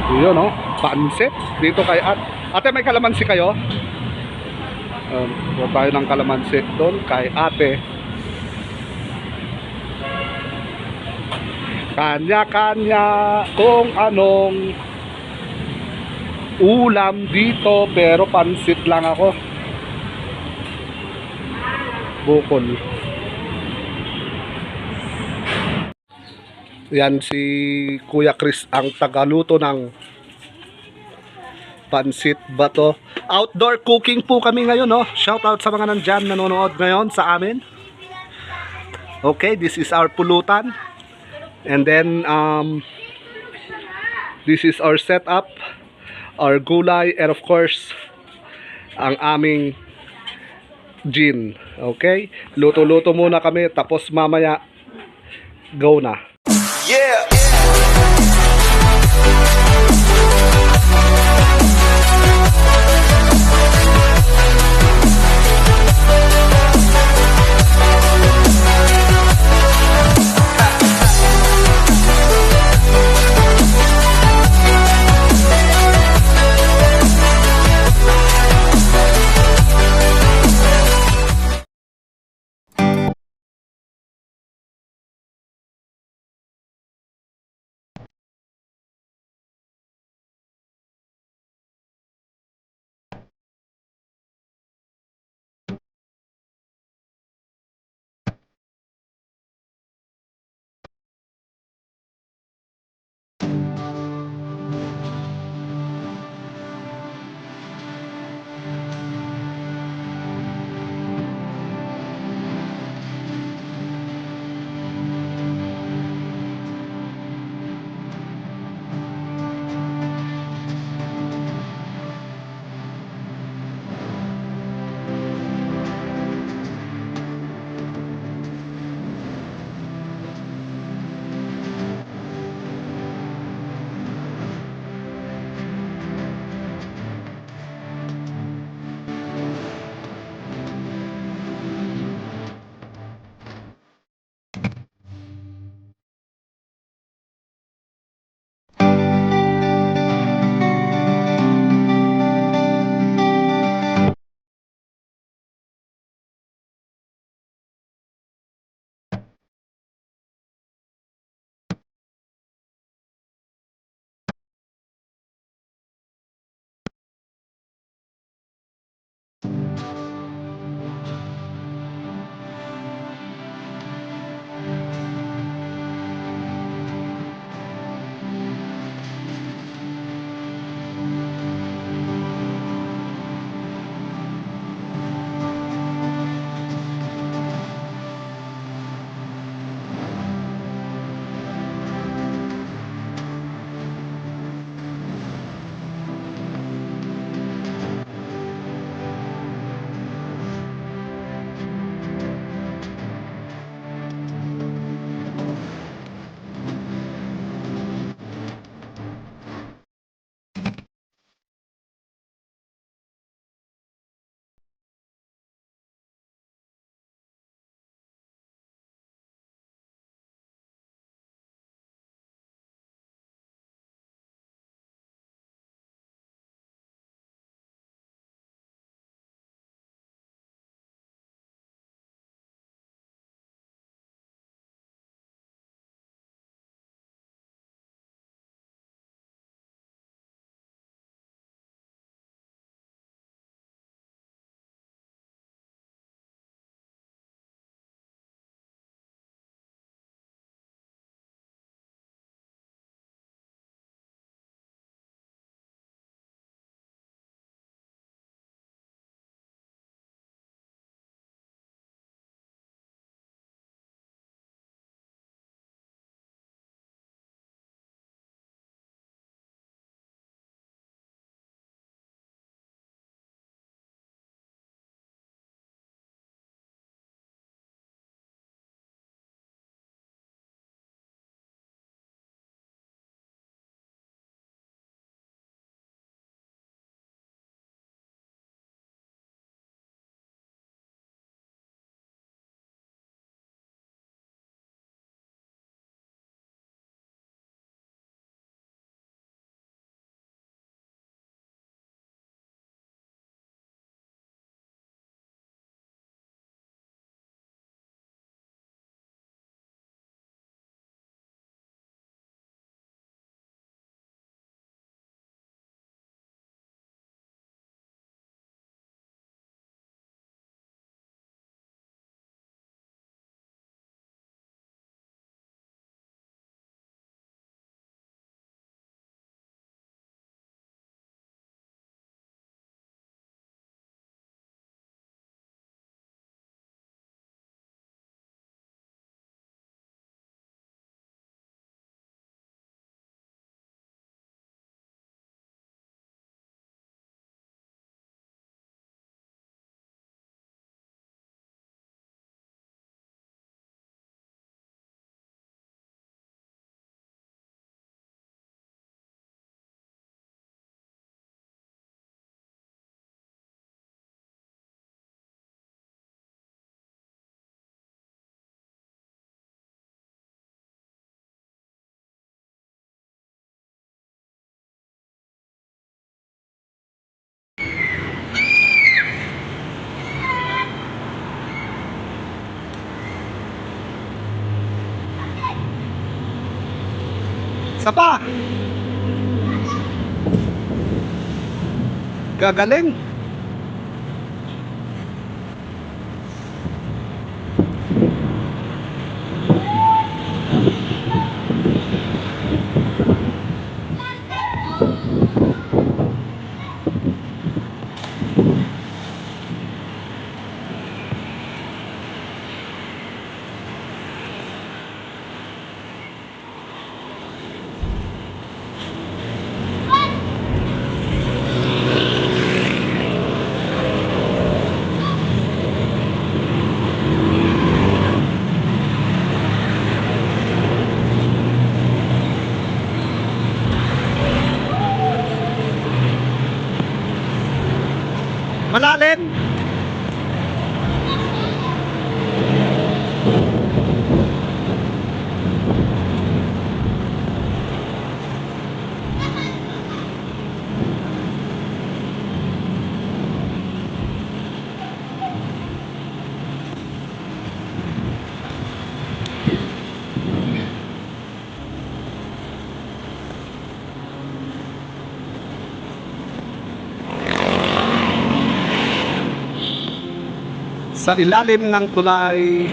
Yun, no? Pansit. Dito kay ate, may kalamansi kayo? Kuha tayo ng kalamansi doon kay ate. Kanya-kanya kung anong ulam dito, pero pansit lang ako. Bukol. Yan si Kuya Chris ang tagaluto ng pansit bato. Outdoor cooking po kami ngayon, no? Shout out sa mga nandyan nanonood ngayon sa amin. Okay, this is our pulutan. And then this is our setup, our gulay, and of course ang aming gin. Okay? Luto-luto muna kami, tapos mamaya go na. Yeah. Isa pa. Gagaling. Malalim. Sa ilalim ng tulay.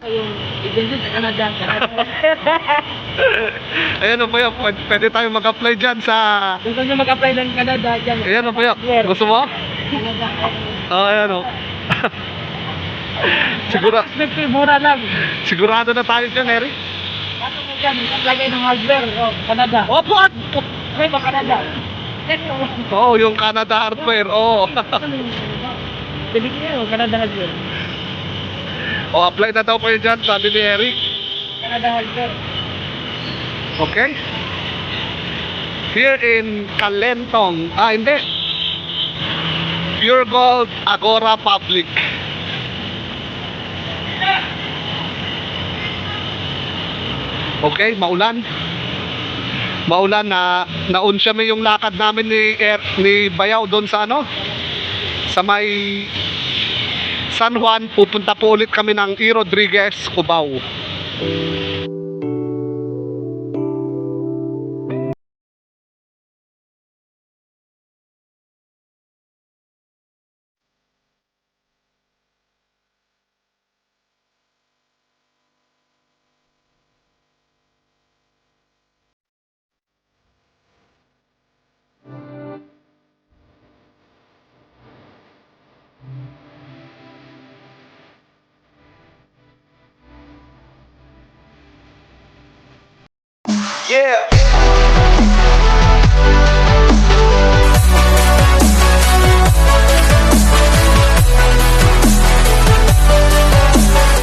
Yung ibigay sa Canada. Ayan o po yan, pwede tayo mag-apply dyan sa... Gusto nyo mag-apply ng Canada dyan. Ayan o po yan, gusto mo? Canada. Ayan o. Sigura. 50 mura lang. Sigurado na tayo dyan, Eric. Ano mo dyan? Lagay ng hardware. Oh, Canada. Opo, Okay ba Canada? oo, yung Canada hardware, oo. Bili niyo, Canada hardware. O, apply na daw po yun dyan, sabi ni Eric. Canada hardware. Okay? Here in Calentong, hindi. Pure Gold Agora Public. Okay, maulan. Maulan na naunsya mo yung lakad namin ni Bayaw doon sa ano? Sa may San Juan, pupunta po ulit kami ng E. Rodriguez, Cubao. Yeah.